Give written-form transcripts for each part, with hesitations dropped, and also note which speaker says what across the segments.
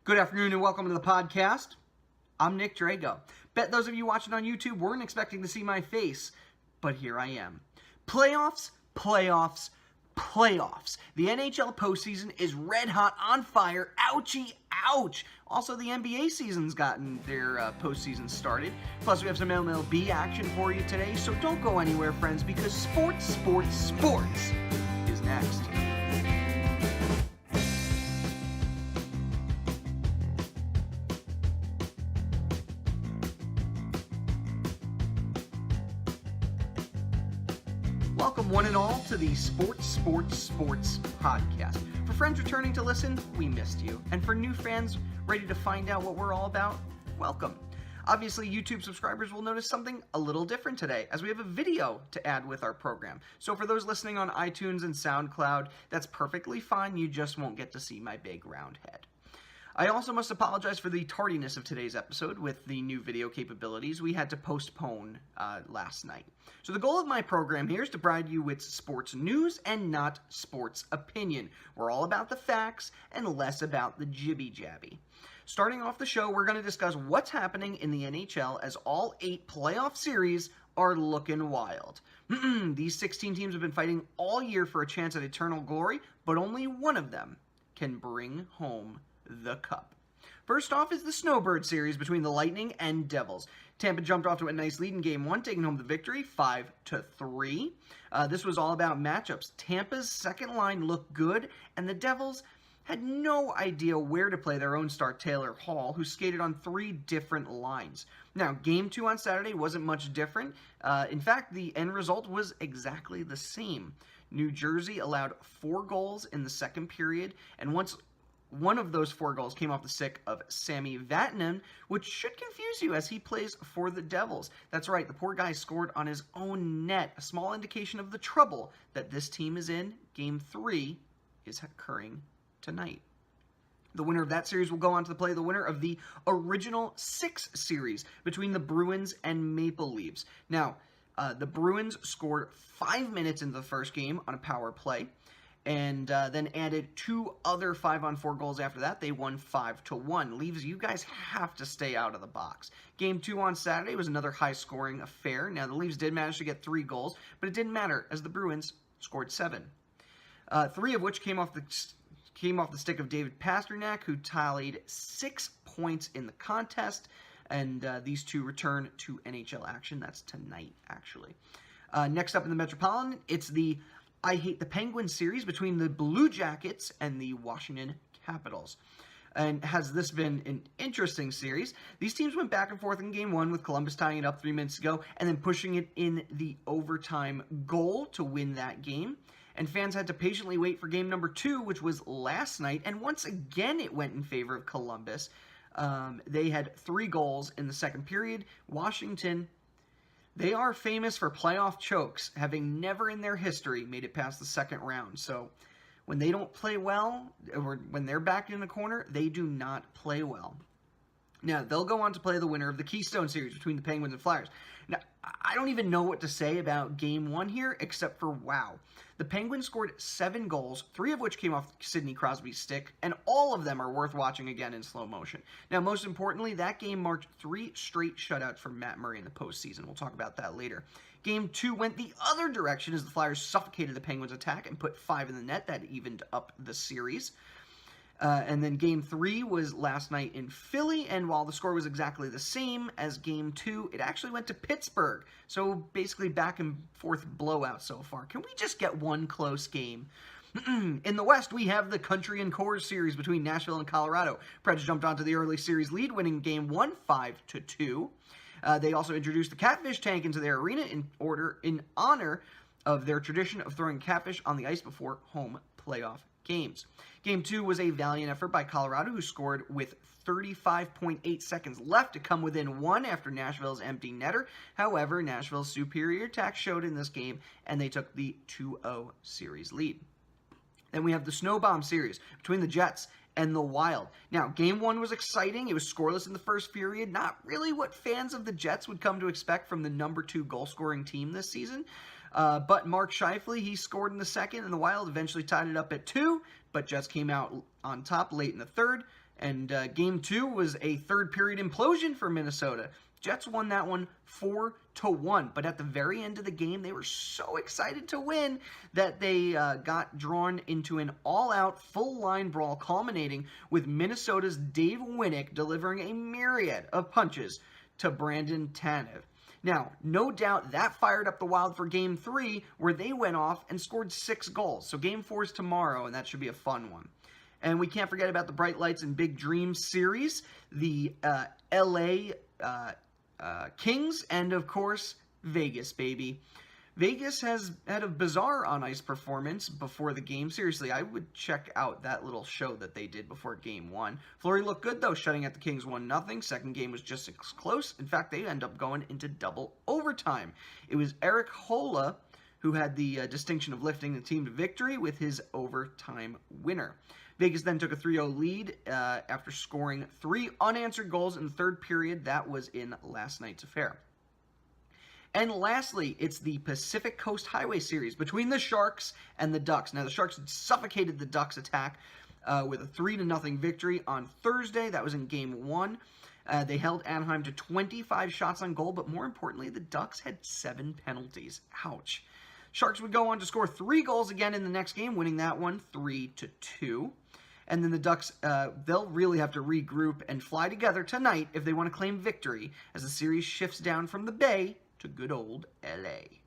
Speaker 1: Good afternoon and welcome to the podcast. I'm Nick Drago. Bet those of you watching on YouTube weren't expecting to see my face, but here I am. Playoffs, playoffs, playoffs. The NHL postseason is red hot, on fire. Ouchie, ouch. Also, the NBA season's gotten their postseason started. Plus, we have some MLB action for you today, so don't go anywhere, friends, because sports is next. Welcome one and all to the Sports podcast. For friends returning to listen, we missed you. And for new fans ready to find out what we're all about, welcome. Obviously, YouTube subscribers will notice something a little different today, as we have a video to add with our program. So for those listening on iTunes and Soundcloud, that's perfectly fine. You just won't get to see my big round head. I also must apologize for the tardiness of today's episode. With the new video capabilities, we had to postpone last night. So the goal of my program here is to provide you with sports news and not sports opinion. We're all about the facts and less about the jibby-jabby. Starting off the show, we're going to discuss what's happening in the NHL as all 8 playoff series are looking wild. These 16 teams have been fighting all year for a chance at eternal glory, but only one of them can bring home the cup. First off is the Snowbird series between the Lightning and Devils. Tampa jumped off to a nice lead in Game 1, taking home the victory 5-3. This was all about matchups. Tampa's second line looked good, and the Devils had no idea where to play their own star Taylor Hall, who skated on 3 different lines. Now, Game 2 on Saturday wasn't much different. In fact, the end result was exactly the same. New Jersey allowed 4 goals in the second period, and once one of those 4 goals came off the stick of Sami Vatanen, which should confuse you as he plays for the Devils. That's right, the poor guy scored on his own net, a small indication of the trouble that this team is in. Game 3 is occurring tonight. The winner of that series will go on to play the winner of the original 6 series between the Bruins and Maple Leafs. Now, the Bruins scored 5 minutes into the first game on a power play, and then added 2 other 5-on-4 goals after that. They won 5-1. Leaves, you guys have to stay out of the box. Game 2 on Saturday was another high-scoring affair. Now, the Leafs did manage to get 3 goals, but it didn't matter, as the Bruins scored 7. 3 of which came off the stick of David Pastrnak, who tallied 6 points in the contest, and these 2 return to NHL action. That's tonight, actually. Next up in the Metropolitan, it's the I Hate the Penguins series between the Blue Jackets and the Washington Capitals. And has this been an interesting series? These teams went back and forth in Game 1 with Columbus tying it up 3 minutes ago and then pushing it in the overtime goal to win that game. And fans had to patiently wait for game number 2, which was last night. And once again, it went in favor of Columbus. They had 3 goals in the second period. Washington, they are famous for playoff chokes, having never in their history made it past the second round. So when they don't play well, or when they're backed in the corner, they do not play well. Now, they'll go on to play the winner of the Keystone Series between the Penguins and Flyers. Now, I don't even know what to say about Game 1 here, except for wow. The Penguins scored 7 goals, 3 of which came off Sidney Crosby's stick, and all of them are worth watching again in slow motion. Now, most importantly, that game marked 3 straight shutouts for Matt Murray in the postseason. We'll talk about that later. Game 2 went the other direction as the Flyers suffocated the Penguins' attack and put 5 in the net. That evened up the series. And then Game 3 was last night in Philly, and while the score was exactly the same as Game 2, it actually went to Pittsburgh. So basically back and forth blowout so far. Can we just get one close game? In the West, we have the Country and Coors series between Nashville and Colorado. Preds jumped onto the early series lead, winning Game 1 5-2. They also introduced the Catfish Tank into their arena in honor of their tradition of throwing catfish on the ice before home playoff games. Game 2 was a valiant effort by Colorado, who scored with 35.8 seconds left to come within 1 after Nashville's empty netter. However, Nashville's superior attack showed in this game, and they took the 2-0 series lead. Then we have the Snowbomb series between the Jets and the Wild. Now, Game 1 was exciting. It was scoreless in the first period. Not really what fans of the Jets would come to expect from the number 2 goal-scoring team this season. But Mark Scheifele, he scored in the second, and the Wild eventually tied it up at 2, but Jets came out on top late in the third, And game 2 was a third period implosion for Minnesota. Jets won that one 4-1, but at the very end of the game, they were so excited to win that they got drawn into an all-out, full-line brawl, culminating with Minnesota's Dave Winnick delivering a myriad of punches to Brandon Tanev. Now, no doubt that fired up the Wild for Game 3, where they went off and scored 6 goals. So Game 4 is tomorrow, and that should be a fun one. And we can't forget about the Bright Lights and Big Dreams series, the LA Kings, and of course, Vegas, baby. Vegas has had a bizarre on-ice performance before the game. Seriously, I would check out that little show that they did before Game 1. Fleury looked good, though, shutting out the Kings 1-0. Second game was just as close. In fact, they end up going into double overtime. It was Eric Holla who had the distinction of lifting the team to victory with his overtime winner. Vegas then took a 3-0 lead after scoring 3 unanswered goals in the third period. That was in last night's affair. And lastly, it's the Pacific Coast Highway Series between the Sharks and the Ducks. Now, the Sharks suffocated the Ducks' attack with a 3-0 victory on Thursday. That was in Game 1. They held Anaheim to 25 shots on goal, but more importantly, the Ducks had 7 penalties. Ouch. Sharks would go on to score 3 goals again in the next game, winning that one 3-2. And then the Ducks, they'll really have to regroup and fly together tonight if they want to claim victory as the series shifts down from the Bay to good old LA.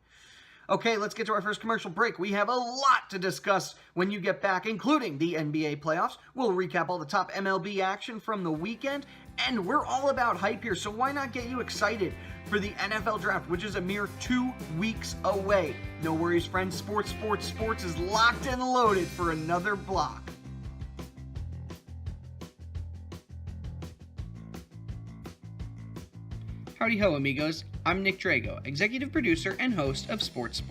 Speaker 1: Okay, let's get to our first commercial break. We have a lot to discuss when you get back, including the NBA playoffs. We'll recap all the top MLB action from the weekend, and we're all about hype here, so why not get you excited for the NFL Draft, which is a mere 2 weeks away. No worries, friends. Sports is locked and loaded for another block. Howdy ho, amigos. I'm Nick Drago, executive producer and host of Sports.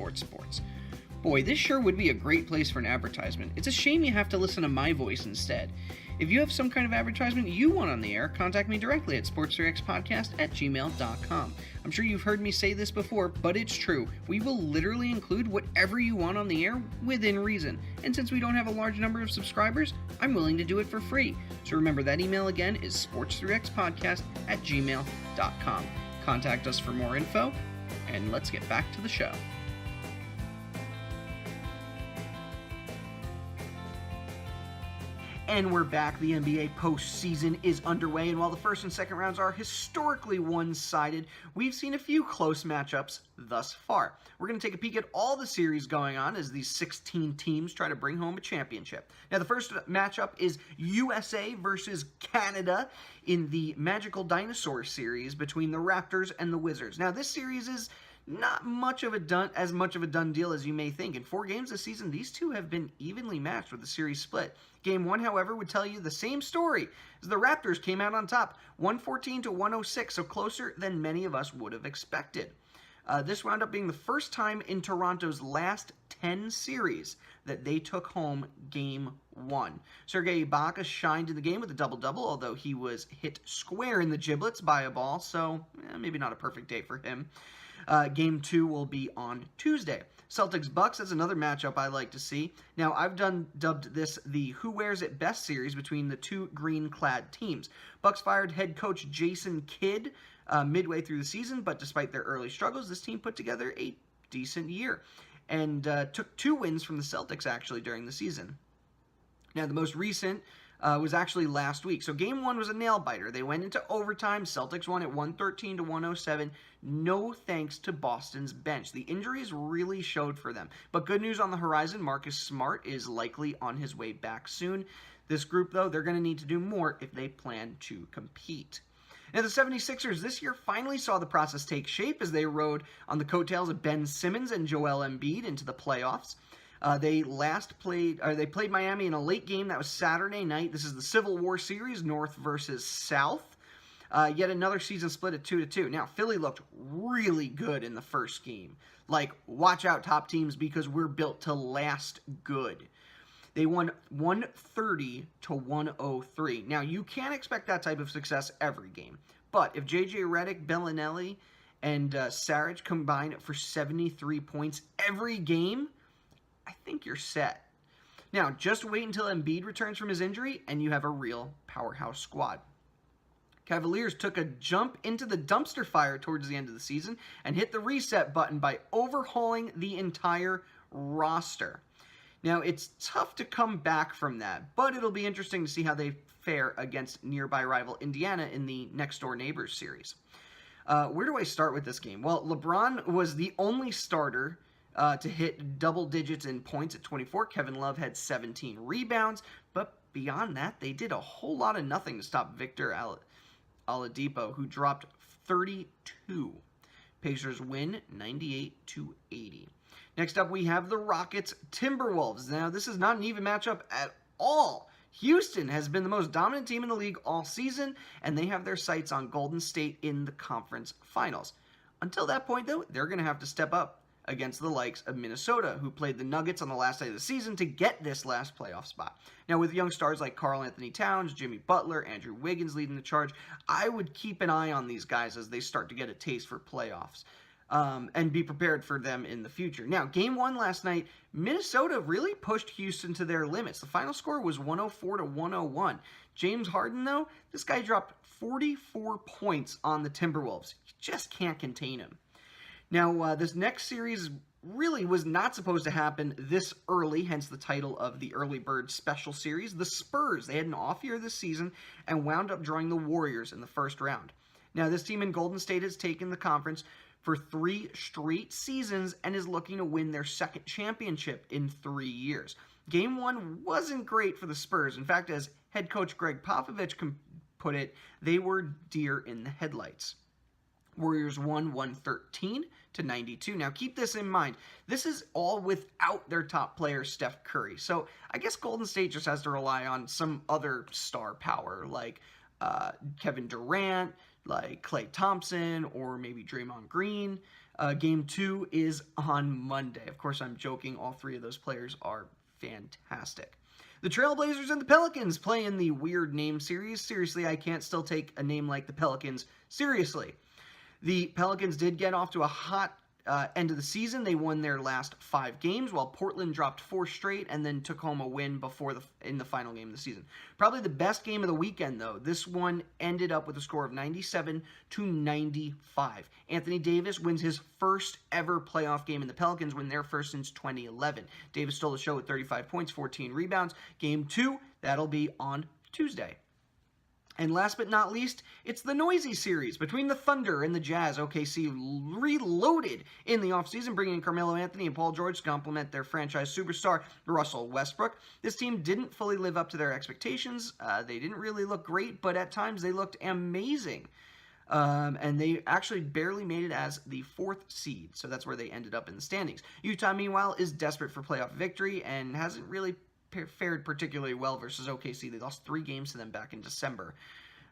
Speaker 1: Boy, this sure would be a great place for an advertisement. It's a shame you have to listen to my voice instead. If you have some kind of advertisement you want on the air, contact me directly at sports3xpodcast@gmail.com. I'm sure you've heard me say this before, but it's true. We will literally include whatever you want on the air within reason. And since we don't have a large number of subscribers, I'm willing to do it for free. So remember, that email again is sports3xpodcast@gmail.com. Contact us for more info, and let's get back to the show. And we're back. The NBA postseason is underway, and while the first and second rounds are historically one-sided, we've seen a few close matchups thus far. We're going to take a peek at all the series going on as these 16 teams try to bring home a championship. Now, the first matchup is USA versus Canada in the Magical Dinosaur series between the Raptors and the Wizards. Now, this series is not much of a done deal as you may think. In 4 games this season, these two have been evenly matched with the series split. Game 1, however, would tell you the same story, as the Raptors came out on top, 114-106, so closer than many of us would have expected. This wound up being the first time in Toronto's last 10 series that they took home Game 1. Sergei Ibaka shined in the game with a double-double, although he was hit square in the giblets by a ball, so maybe not a perfect day for him. Game 2 will be on Tuesday. Celtics-Bucks, that's another matchup I like to see. Now, I've dubbed this the Who Wears It Best series between the two green-clad teams. Bucks fired head coach Jason Kidd midway through the season, but despite their early struggles, this team put together a decent year and took 2 wins from the Celtics, actually, during the season. Now, the most recent was actually last week. So Game 1 was a nail-biter. They went into overtime. Celtics won at 113-107. No thanks to Boston's bench. The injuries really showed for them. But good news on the horizon. Marcus Smart is likely on his way back soon. This group, though, they're going to need to do more if they plan to compete. Now, the 76ers this year finally saw the process take shape as they rode on the coattails of Ben Simmons and Joel Embiid into the playoffs. They played Miami in a late game. That was Saturday night. This is the Civil War series, North versus South. Yet another season split at 2-2. Now, Philly looked really good in the first game. Like, watch out, top teams, because we're built to last good. They won 130-103. Now, you can't expect that type of success every game. But if J.J. Redick, Bellinelli, and Saric combine for 73 points every game, I think you're set. Now, just wait until Embiid returns from his injury, and you have a real powerhouse squad. Cavaliers took a jump into the dumpster fire towards the end of the season and hit the reset button by overhauling the entire roster. Now, it's tough to come back from that, but it'll be interesting to see how they fare against nearby rival Indiana in the next-door neighbors series. Where do I start with this game? Well, LeBron was the only starter to hit double digits in points at 24. Kevin Love had 17 rebounds, but beyond that, they did a whole lot of nothing to stop Victor Oladipo, who dropped 32. Pacers win 98-80. Next up, we have the Rockets Timberwolves. Now, this is not an even matchup at all. Houston has been the most dominant team in the league all season, and they have their sights on Golden State in the conference finals. Until that point, though, they're going to have to step up against the likes of Minnesota, who played the Nuggets on the last day of the season to get this last playoff spot. Now, with young stars like Karl Anthony Towns, Jimmy Butler, Andrew Wiggins leading the charge, I would keep an eye on these guys as they start to get a taste for playoffs. And be prepared for them in the future. Now, game one last night, Minnesota really pushed Houston to their limits. The final score was 104-101. James Harden, though, this guy dropped 44 points on the Timberwolves. You just can't contain him. Now, this next series really was not supposed to happen this early, hence the title of the Early Bird Special Series. The Spurs, they had an off year this season and wound up drawing the Warriors in the first round. Now, this team in Golden State has taken the conference for 3 straight seasons and is looking to win their second championship in 3 years. Game 1 wasn't great for the Spurs. In fact, as head coach Greg Popovich put it, they were deer in the headlights. Warriors won 113-92. Now, keep this in mind. This is all without their top player, Steph Curry. So, I guess Golden State just has to rely on some other star power, like Kevin Durant, like Klay Thompson, or maybe Draymond Green. Game 2 is on Monday. Of course, I'm joking. All 3 of those players are fantastic. The Trailblazers and the Pelicans play in the weird name series. Seriously, I can't still take a name like the Pelicans seriously. The Pelicans did get off to a hot end of the season. They won their last 5 games, while Portland dropped 4 straight and then took home a win in the final game of the season. Probably the best game of the weekend, though. This one ended up with a score of 97-95. Anthony Davis wins his first ever playoff game, and the Pelicans win their first since 2011. Davis stole the show with 35 points, 14 rebounds. Game 2, that'll be on Tuesday. And last but not least, it's the noisy series between the Thunder and the Jazz. OKC reloaded in the offseason, bringing in Carmelo Anthony and Paul George to complement their franchise superstar, Russell Westbrook. This team didn't fully live up to their expectations. They didn't really look great, but at times they looked amazing. And they actually barely made it as the 4th seed, so that's where they ended up in the standings. Utah, meanwhile, is desperate for playoff victory and hasn't really fared particularly well versus OKC. They lost 3 games to them back in December.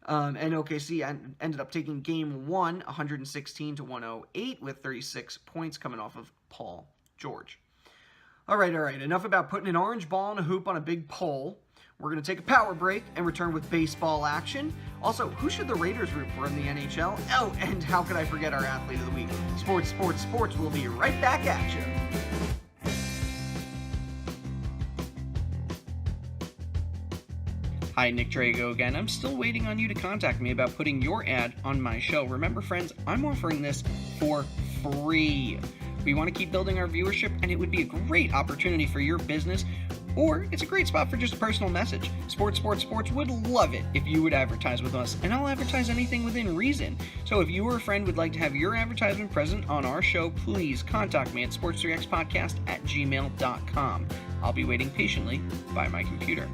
Speaker 1: And OKC ended up taking game 1, 116-108, with 36 points coming off of Paul George. All right. Enough about putting an orange ball in a hoop on a big pole. We're going to take a power break and return with baseball action. Also, who should the Raiders root for in the NHL? Oh, and how could I forget our athlete of the week? Sports. We'll be right back at you. Hi, Nick Drago again. I'm still waiting on you to contact me about putting your ad on my show. Remember, friends, I'm offering this for free. We want to keep building our viewership, and it would be a great opportunity for your business, or it's a great spot for just a personal message. Sports would love it if you would advertise with us, and I'll advertise anything within reason. So if you or a friend would like to have your advertisement present on our show, please contact me at sports3xpodcast@gmail.com. I'll be waiting patiently by my computer.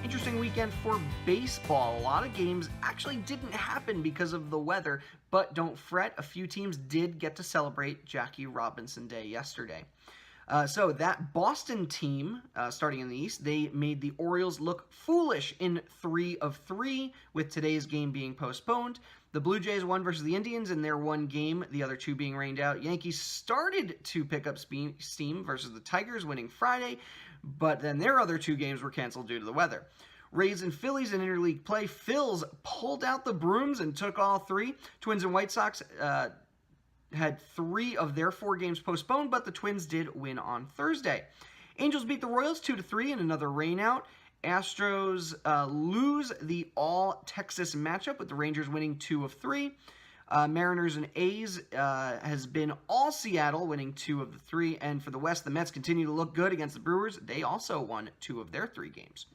Speaker 1: Interesting weekend for baseball. A lot of games actually didn't happen because of the weather, but don't fret, a few teams did get to celebrate Jackie Robinson Day yesterday. So that Boston team, starting in the East, they made the Orioles look foolish in 3 of 3, with today's game being postponed. The Blue Jays won versus the Indians in their 1 game, the other 2 being rained out. Yankees started to pick up steam versus the Tigers, winning Friday, but then their other 2 games were canceled due to the weather. Rays and Phillies in interleague play. Phils pulled out the brooms and took all 3. Twins and White Sox had 3 of their 4 games postponed, but the Twins did win on Thursday. Angels beat the Royals 2-3 in another rainout. Astros lose the all-Texas matchup with the Rangers winning 2 of 3. Mariners and A's has been all Seattle, winning 2 of the 3. And for the West, the Mets continue to look good against the Brewers. They also won 2 of their 3 games.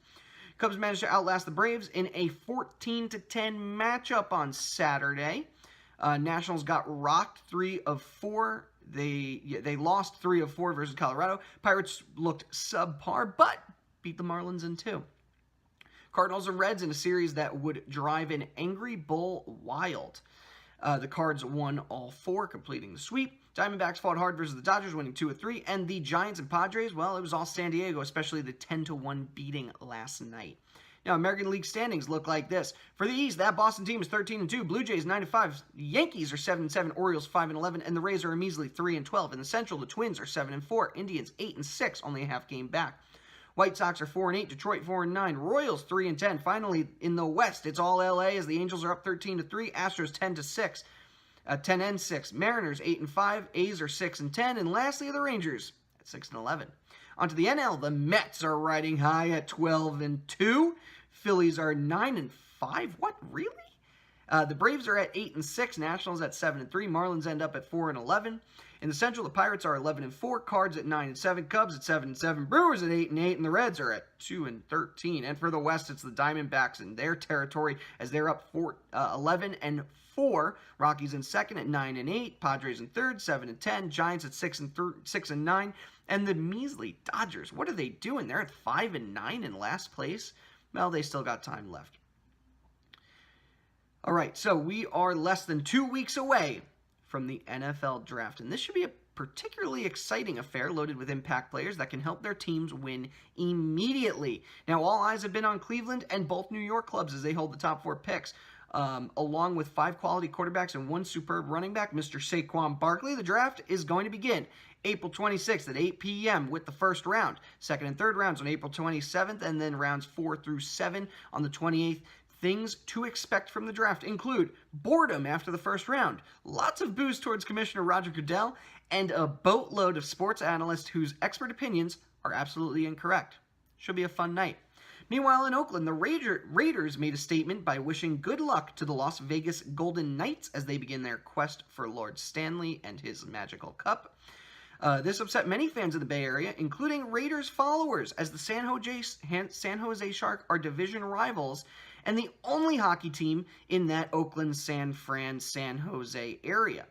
Speaker 1: Cubs managed to outlast the Braves in a 14-10 matchup on Saturday. Nationals got rocked 3 of 4. They lost 3 of 4 versus Colorado. Pirates looked subpar, but beat the Marlins in 2. Cardinals and Reds in a series that would drive an angry bull wild. The Cards won all 4, completing the sweep. Diamondbacks fought hard versus the Dodgers, winning 2 of 3. And the Giants and Padres, well, it was all San Diego, especially the 10-1 beating last night. Now, American League standings look like this. For the East, that Boston team is 13-2. Blue Jays 9-5. Yankees are 7-7. Orioles 5-11. And the Rays are a measly 3-12. In the Central, the Twins are 7-4. Indians 8-6, only a half game back. White Sox are 4-8. Detroit 4-9. Royals 3-10. Finally, in the West, it's all LA as the Angels are up 13-3. Astros 10-6. 10-6. Mariners 8-5. A's are 6-10. And lastly, the Rangers at 6-11. Onto the NL, the Mets are riding high at 12-2. Phillies are 9-5. What, really? The Braves are at 8-6. Nationals at 7-3. Marlins end up at 4-11. In the Central, the Pirates are 11-4. Cards at 9-7. Cubs at 7-7. Brewers at 8-8. And the Reds are at 2-13. And for the West, it's the Diamondbacks in their territory as they're up 11-4. Rockies in second at 9-8. Padres in third, 7-10. Giants at 6-9. And the measly Dodgers, what are they doing? They're at 5-9 in last place. Well, they still got time left. All right, so we are less than 2 weeks away from the NFL draft, and this should be a particularly exciting affair loaded with impact players that can help their teams win immediately. Now, all eyes have been on Cleveland and both New York clubs as they hold the top 4 picks. Along with 5 quality quarterbacks and 1 superb running back, Mr. Saquon Barkley. The draft is going to begin April 26th at 8 p.m. with the first round. Second and third rounds on April 27th, and then rounds 4 through 7 on the 28th. Things to expect from the draft include boredom after the first round, lots of boos towards Commissioner Roger Goodell, and a boatload of sports analysts whose expert opinions are absolutely incorrect. Should be a fun night. Meanwhile, in Oakland, the Raiders made a statement by wishing good luck to the Las Vegas Golden Knights as they begin their quest for Lord Stanley and his magical cup. This upset many fans of the Bay Area, including Raiders followers, as the San Jose Sharks are division rivals and the only hockey team in that Oakland, San Jose area.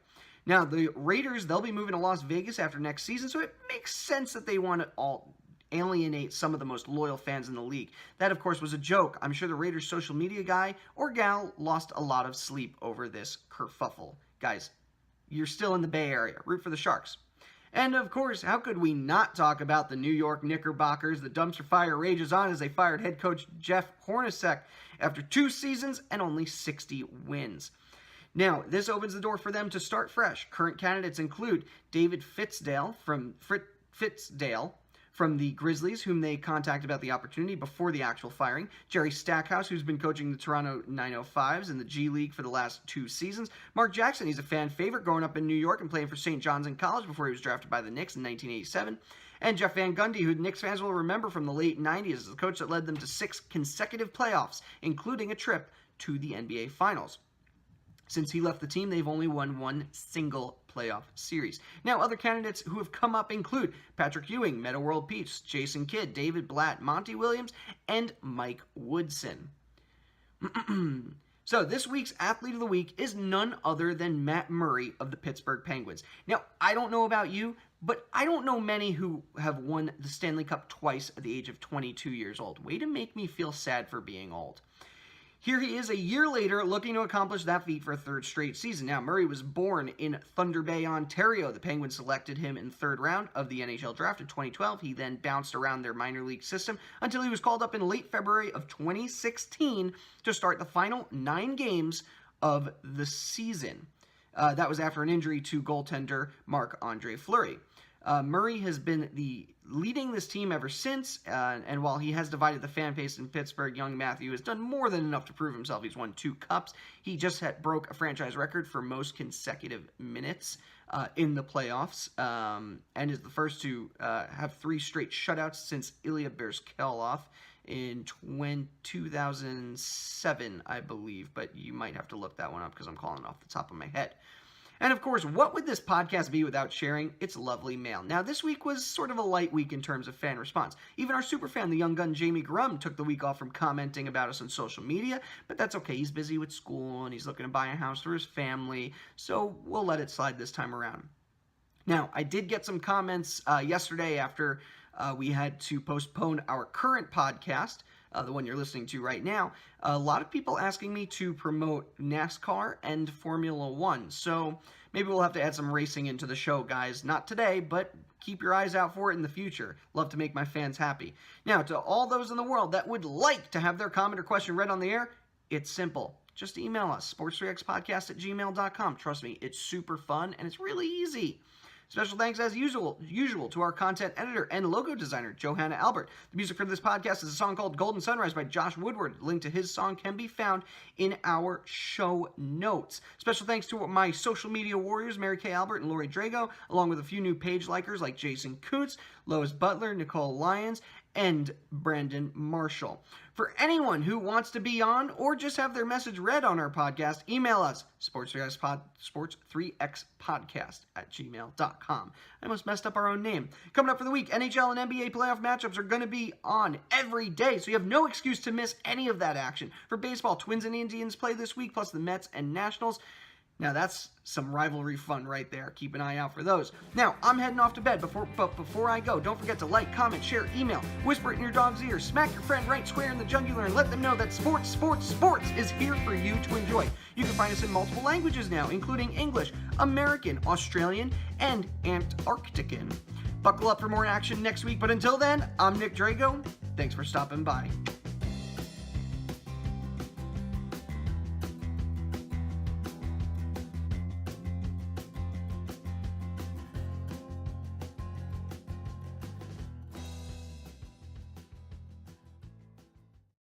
Speaker 1: Now, the Raiders, they'll be moving to Las Vegas after next season, so it makes sense that they want to all alienate some of the most loyal fans in the league. That, of course, was a joke. I'm sure the Raiders' social media guy or gal lost a lot of sleep over this kerfuffle. Guys, you're still in the Bay Area. Root for the Sharks. And, of course, how could we not talk about the New York Knickerbockers? The dumpster fire rages on as they fired head coach Jeff Hornacek after 2 seasons and only 60 wins. Now, this opens the door for them to start fresh. Current candidates include David Fitzdale from the Grizzlies, whom they contacted about the opportunity before the actual firing. Jerry Stackhouse, who's been coaching the Toronto 905s in the G League for the last 2 seasons. Mark Jackson, he's a fan favorite growing up in New York and playing for St. John's in college before he was drafted by the Knicks in 1987. And Jeff Van Gundy, who Knicks fans will remember from the late 90s as the coach that led them to 6 consecutive playoffs, including a trip to the NBA Finals. Since he left the team, they've only won 1 single playoff series. Now, other candidates who have come up include Patrick Ewing, Meta World Peach, Jason Kidd, David Blatt, Monty Williams, and Mike Woodson. So, this week's Athlete of the Week is none other than Matt Murray of the Pittsburgh Penguins. Now, I don't know about you, but I don't know many who have won the Stanley Cup twice at the age of 22 years old. Way to make me feel sad for being old. Here he is a year later looking to accomplish that feat for a 3rd straight season. Now, Murray was born in Thunder Bay, Ontario. The Penguins selected him in the 3rd round of the NHL draft in 2012. He then bounced around their minor league system until he was called up in late February of 2016 to start the final 9 games of the season. That was after an injury to goaltender Marc-Andre Fleury. Murray has been leading this team ever since, and while he has divided the fan base in Pittsburgh, young Matthew has done more than enough to prove himself. He's won 2 cups. He just broke a franchise record for most consecutive minutes in the playoffs, and is the first to have 3 straight shutouts since Ilya Berzkelov in 2007, I believe, but you might have to look that one up because I'm calling it off the top of my head. And of course, what would this podcast be without sharing its lovely mail? Now, this week was sort of a light week in terms of fan response. Even our super fan, the young gun Jamie Grum, took the week off from commenting about us on social media, but that's okay. He's busy with school, and he's looking to buy a house for his family, so we'll let it slide this time around. Now, I did get some comments yesterday after we had to postpone our current podcast, the one you're listening to right now. A lot of people asking me to promote NASCAR and Formula One, so maybe we'll have to add some racing into the show, guys. Not today, but keep your eyes out for it in the future. Love to make my fans happy. Now, to all those in the world that would like to have their comment or question read on the air, it's simple. Just email us, sports3xpodcast@gmail.com. Trust me, it's super fun, and it's really easy. Special thanks, as usual, to our content editor and logo designer, Johanna Albert. The music for this podcast is a song called Golden Sunrise by Josh Woodward. The link to his song can be found in our show notes. Special thanks to my social media warriors, Mary Kay Albert and Lori Drago, along with a few new page likers like Jason Koontz, Lois Butler, Nicole Lyons, and Brandon Marshall. For anyone who wants to be on or just have their message read on our podcast, email us, sports3xpodcast@gmail.com. I almost messed up our own name. Coming up for the week, NHL and NBA playoff matchups are going to be on every day, so you have no excuse to miss any of that action. For baseball, Twins and Indians play this week, plus the Mets and Nationals. Now, that's some rivalry fun right there. Keep an eye out for those. Now, I'm heading off to bed, but before I go, don't forget to like, comment, share, email, whisper it in your dog's ear, smack your friend right square in the jugular, and let them know that sports is here for you to enjoy. You can find us in multiple languages now, including English, American, Australian, and Antarctican. Buckle up for more action next week, but until then, I'm Nick Drago. Thanks for stopping by.